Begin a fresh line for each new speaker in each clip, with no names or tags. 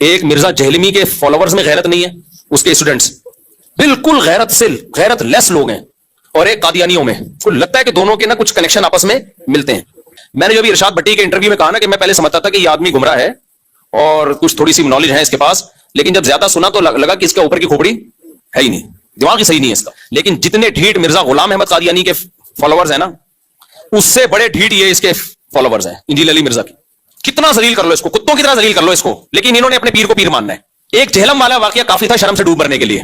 ایک مرزا جہلمی کے فالوورز میں غیرت نہیں ہے, اس کے اسٹوڈنٹس بالکل غیرت لیس لوگ ہیں, اور ایک قادیانیوں میں لگتا ہے کہ دونوں کے نا کچھ کنیکشن آپس میں ملتے ہیں. میں نے جو بھی ارشاد بھٹی کے انٹرویو میں کہا نا کہ میں پہلے سمجھتا تھا کہ یہ آدمی گمراہ ہے اور کچھ تھوڑی سی نالج ہے اس کے پاس, لیکن جب زیادہ سنا تو لگا کہ اس کے اوپر کی کھوپڑی ہے ہی نہیں, دماغ ہی صحیح نہیں ہے اس کا. لیکن جتنے ڈھیٹ مرزا غلام احمد قادیانی کے فالوورز ہیں نا, اس سے بڑے ڈھیٹ یہ اس کے فالوورز ہیں انجیل علی مرزا کی. کتنا ذلیل کر لو اس کو, کتوں کی طرح ذلیل کر لو اس کو, لیکن انہوں نے اپنے پیر کو پیر ماننا ہے. ایک جہلم والا واقعہ کافی تھا شرم سے ڈوب مرنے کے لیے.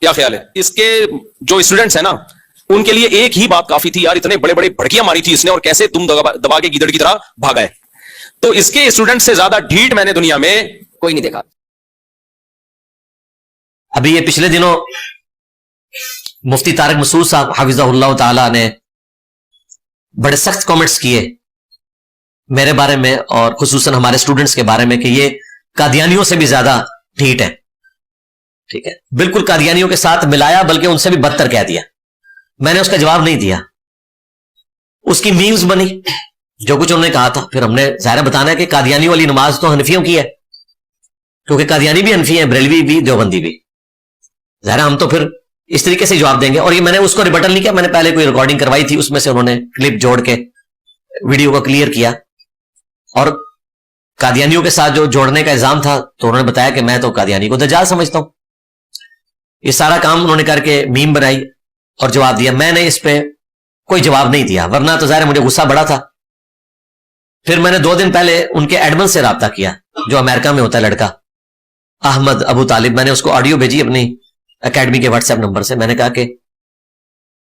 کیا خیال ہے؟ اس کے جو اسٹوڈنٹس ہیں نا, ان کے لیے ایک ہی بات کافی تھی یار, اتنے بڑے بڑے بھڑکیاں ماری تھی اس نے اور کیسے تم دبا کے گیدڑ کی طرح بھاگا ہے. تو اس کے اسٹوڈنٹ سے زیادہ ڈھیٹ میں نے دنیا میں کوئی نہیں دیکھا.
ابھی یہ پچھلے دنوں مفتی طارق مسعود صاحب حفظہ اللہ تعالی نے بڑے سخت کامنٹس کیے میرے بارے میں اور خصوصاً ہمارے اسٹوڈنٹس کے بارے میں کہ یہ قادیانیوں سے بھی زیادہ ڈھیٹ ہے. ٹھیک ہے, بالکل قادیانیوں کے ساتھ ملایا, بلکہ ان سے بھی بدتر کہہ دیا. میں نے اس کا جواب نہیں دیا, اس کی میمز بنی جو کچھ انہوں نے کہا تھا. پھر ہم نے ظاہر بتانا ہے کہ قادیانیوں والی نماز تو حنفیوں کی ہے, کیونکہ قادیانی بھی حنفی ہیں, بریلوی بھی, دیوبندی بھی. ظاہر ہم تو پھر اس طریقے سے جواب دیں گے. اور یہ میں نے اس کو ریبٹل نہیں کیا, میں نے پہلے کوئی ریکارڈنگ کروائی تھی, اس میں سے انہوں نے کلپ جوڑ کے ویڈیو کو کلیئر کیا. اور قادیانیوں کے ساتھ جو جوڑنے کا الزام تھا تو انہوں نے بتایا کہ میں تو قادیانی کو دجال سمجھتا ہوں. یہ سارا کام انہوں نے کر کے میم بنائی اور جواب دیا. میں نے اس پہ کوئی جواب نہیں دیا, ورنہ تو ظاہر مجھے غصہ بڑا تھا. پھر میں نے 2 دن پہلے ان کے ایڈمن سے رابطہ کیا, جو امریکہ میں ہوتا ہے لڑکا احمد ابو طالب. میں نے اس کو آڈیو بھیجی اپنی اکیڈمی کے واٹس ایپ نمبر سے. میں نے کہا کہ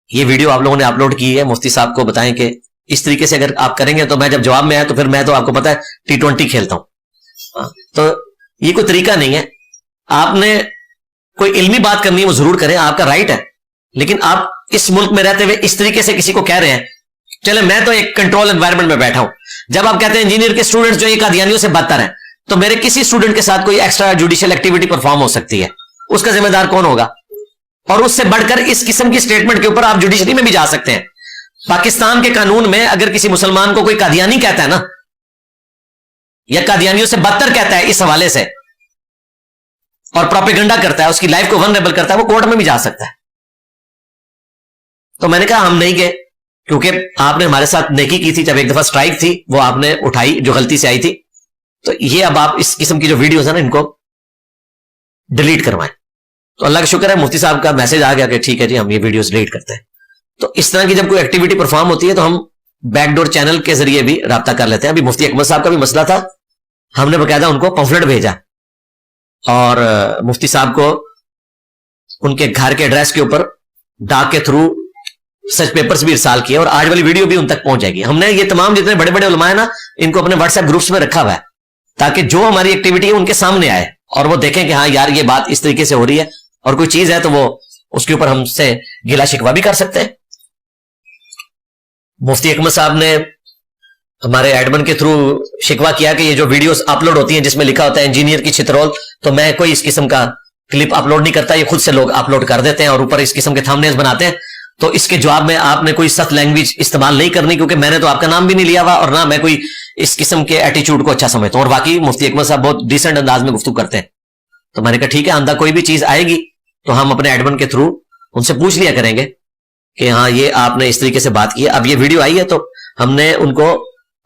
یہ ویڈیو آپ لوگوں نے اپلوڈ کی ہے, مفتی صاحب کو بتائیں کہ اس طریقے سے اگر آپ کریں گے تو میں جب جواب میں آیا تو پھر میں تو آپ کو پتا ہے T20 کھیلتا ہوں. تو یہ کوئی طریقہ نہیں ہے. آپ نے کوئی علمی بات کرنی ہے وہ ضرور کریں, آپ کا رائٹ ہے, لیکن آپ اس ملک میں رہتے ہوئے اس طریقے سے کسی کو کہہ رہے ہیں. چلے میں تو ایک کنٹرول انوائرمنٹ میں بیٹھا ہوں. جب آپ کہتے ہیں انجینئر کے اسٹوڈنٹس جو یہ قادیانیوں سے بدتر ہیں, تو میرے کسی اسٹوڈنٹ کے ساتھ کوئی ایکسٹرا جوڈیشل ایکٹیویٹی پرفارم ہو سکتی ہے, اس کا ذمہ دار کون ہوگا؟ اور اس سے بڑھ کر اس قسم کی سٹیٹمنٹ کے اوپر آپ جوڈیشری میں بھی جا سکتے ہیں. پاکستان کے قانون میں اگر کسی مسلمان کو کوئی قادیانی کہتا ہے نا, یا قادیانیوں سے بدتر کہتا ہے اس حوالے سے, اور پروپیگنڈا کرتا ہے, اس کی لائف کو ونریبل کرتا ہے, وہ کورٹ میں بھی جا سکتا ہے. تو میں نے کہا ہم نہیں گئے, کیونکہ آپ نے ہمارے ساتھ نیکی کی تھی, جب ایک دفعہ سٹرائک تھی وہ آپ نے اٹھائی جو غلطی سے آئی تھی. تو یہ اب آپ اس قسم کی جو ویڈیوز ہیں نا, ان کو ڈیلیٹ کروائیں. تو اللہ کا شکر ہے مفتی صاحب کا میسج آ گیا کہ ٹھیک ہے جی ہم یہ ویڈیوز ڈیلیٹ کرتے ہیں. تو اس طرح کی جب کوئی ایکٹیویٹی پرفارم ہوتی ہے تو ہم بیک ڈور چینل کے ذریعے بھی رابطہ کر لیتے ہیں. ابھی مفتی اکمل صاحب کا بھی مسئلہ تھا, ہم نے باقاعدہ ان کو پمفلٹ بھیجا اور مفتی صاحب کو ان کے گھر کے ایڈریس کے اوپر ڈاک کے تھرو سچ پیپرز بھی ارسال کیے, اور آج والی ویڈیو بھی ان تک پہنچ جائے گی. ہم نے یہ تمام جتنے بڑے بڑے علماء ہیں نا, ان کو اپنے واٹس ایپ گروپس میں رکھا ہوا ہے, تاکہ جو ہماری ایکٹیویٹی ہے ان کے سامنے آئے اور وہ دیکھیں کہ ہاں یار یہ بات اس طریقے سے ہو رہی ہے, اور کوئی چیز ہے تو وہ اس کے اوپر ہم سے گلا شکوا بھی کر سکتے ہیں. مفتی اکمل صاحب نے ہمارے ایڈمن کے تھرو شکوا کیا کہ یہ جو ویڈیوز اپلوڈ ہوتی ہیں جس میں لکھا ہوتا ہے انجینئر کی چترول, تو میں کوئی اس قسم کا کلپ اپلوڈ نہیں کرتا, یہ خود سے لوگ اپلوڈ کر دیتے ہیں اور اوپر اس قسم کے تھمبنیلز بناتے ہیں. تو اس کے جواب میں آپ نے کوئی سخت لینگویج استعمال نہیں کرنی, کیونکہ میں نے تو آپ کا نام بھی نہیں لیا ہوا, اور نہ میں کوئی اس قسم کے ایٹیچیوڈ کو اچھا سمجھتا ہوں. اور واقعی مفتی اکمل صاحب بہت ڈیسنٹ انداز میں گفتگو کرتے ہیں. تو میں نے کہا ٹھیک ہے, آندہ کوئی بھی چیز آئے گی تو ہم اپنے ایڈمن کے تھرو ان سے پوچھ لیا کریں گے کہ ہاں یہ آپ نے اس طریقے سے بات کی ہے. اب یہ ویڈیو آئی ہے تو ہم نے ان کو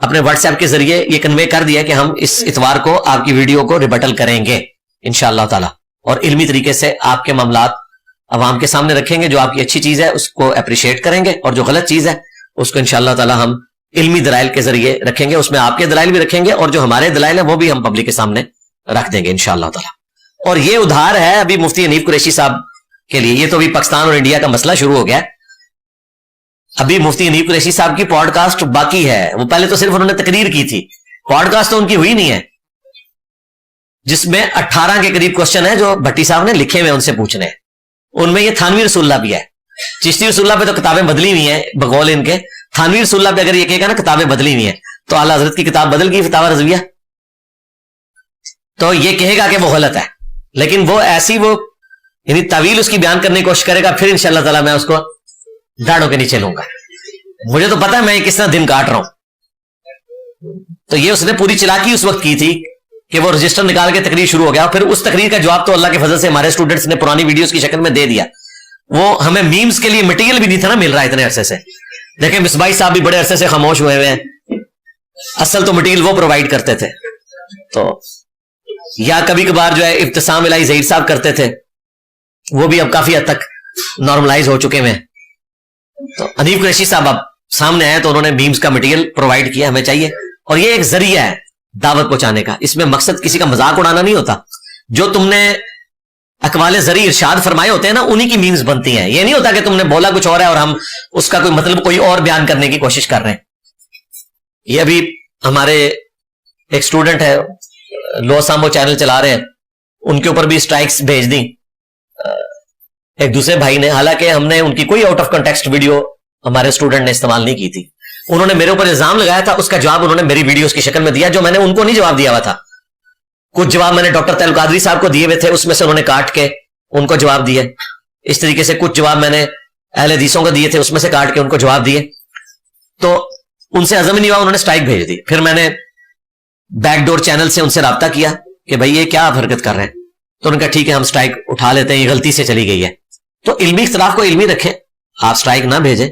اپنے واٹس ایپ کے ذریعے یہ کنوے کر دیا کہ ہم اس اتوار کو آپ کی ویڈیو کو ریبٹل کریں گے انشاءاللہ تعالی, اور علمی طریقے سے آپ کے معاملات عوام کے سامنے رکھیں گے. جو آپ کی اچھی چیز ہے اس کو اپریشیٹ کریں گے, اور جو غلط چیز ہے اس کو انشاءاللہ تعالی ہم علمی دلائل کے ذریعے رکھیں گے. اس میں آپ کے دلائل بھی رکھیں گے, اور جو ہمارے دلائل ہیں وہ بھی ہم پبلک کے سامنے رکھ دیں گے انشاءاللہ تعالی. اور یہ ادھار ہے ابھی مفتی حنیف قریشی صاحب کے لیے. یہ تو ابھی پاکستان اور انڈیا کا مسئلہ شروع ہو گیا ہے. ابھی مفتی حنیف قریشی صاحب کی پوڈ کاسٹ باقی ہے. وہ پہلے تو صرف انہوں نے تقریر کی تھی, پوڈ کاسٹ تو ان کی ہوئی نہیں ہے, جس میں 18 کے قریب کوشچن ہے جو بھٹی صاحب نے لکھے ہوئے ان سے پوچھنے ہیں. ان میں یہ تھانوی رسول اللہ بھی ہے. چشتی رسول اللہ پہ تو کتابیں بدلی ہوئی ہیں بقول ان کے. تھانوی رسول اللہ پہ اگر یہ کہے گا نا کتابیں بدلی ہوئی ہیں, تو اعلیٰ حضرت کی کتاب بدل گئی فتاوی رضویہ, تو یہ کہے گا کہ وہ غلط ہے. لیکن وہ ایسی وہ یعنی طویل اس کی بیان کرنے کی کوشش کرے گا, پھر انشاءاللہ تعالیٰ میں اس کو داڑھوں کے نیچے لوں گا. مجھے تو پتا ہے میں کس طرح دن کاٹ رہا ہوں. تو یہ اس نے پوری چلاکی اس وقت کی تھی کہ وہ رجسٹر نکال کے تقریر شروع ہو گیا. پھر اس تقریر کا جواب تو اللہ کے فضل سے ہمارے اسٹوڈنٹس نے پرانی ویڈیوز کی شکل میں دے دیا. وہ ہمیں میمز کے لیے مٹیریل بھی نہیں تھا نا مل رہا اتنے عرصے سے. دیکھیں مصباحی صاحب بھی بڑے عرصے سے خاموش ہوئے ہیں, اصل تو مٹیریل وہ پرووائڈ کرتے تھے. تو یا کبھی کبھار جو ہے ابتسام الہی ظہیر صاحب کرتے تھے, وہ بھی اب کافی حد تک نارملائز ہو چکے ہیں. تو انیف قریشی صاحب اب سامنے آئے تو انہوں نے میمز کا مٹیریل پرووائڈ کیا, ہمیں چاہیے. اور یہ ایک ذریعہ ہے دعوت پہنچانے کا, اس میں مقصد کسی کا مذاق اڑانا نہیں ہوتا. جو تم نے اقوال زرعی ارشاد فرمائے ہوتے ہیں نا, انہی کی میمز بنتی ہیں. یہ نہیں ہوتا کہ تم نے بولا کچھ اور ہے اور ہم اس کا کوئی مطلب کوئی اور بیان کرنے کی کوشش کر رہے ہیں. یہ ابھی ہمارے ایک اسٹوڈنٹ ہے, لو سامبو چینل چلا رہے ہیں, ان کے اوپر بھی اسٹرائکس بھیج دی ایک دوسرے بھائی نے. حالانکہ ہم نے ان کی کوئی آؤٹ آف کنٹیکسٹ ویڈیو ہمارے اسٹوڈنٹ نے استعمال نہیں کی تھی. انہوں نے میرے اوپر الزام لگایا تھا, اس کا جواب انہوں نے میری ویڈیوز کی شکل میں دیا, جو میں نے ان کو نہیں جواب دیا ہوا تھا. کچھ جواب میں نے ڈاکٹر طیل قادری صاحب کو دیے ہوئے تھے, اس میں سے انہوں نے کاٹ کے ان کو جواب دیے. اس طریقے سے کچھ جواب میں نے اہل حدیثوں کو دیے تھے, اس میں سے کاٹ کے ان کو جواب دیے. تو ان سے ہضم نہیں ہوا, انہوں نے اسٹرائک بھیج دی. پھر میں نے بیک ڈور چینل سے ان سے رابطہ کیا کہ بھائی یہ کیا آپ حرکت کر رہے ہیں. تو انہوں نے کہا ٹھیک ہے ہم اسٹرائک اٹھا لیتے ہیں, یہ غلطی سے چلی گئی ہے. تو علمی اختلاف کو علمی رکھیں, آپ اسٹرائک نہ بھیجیں.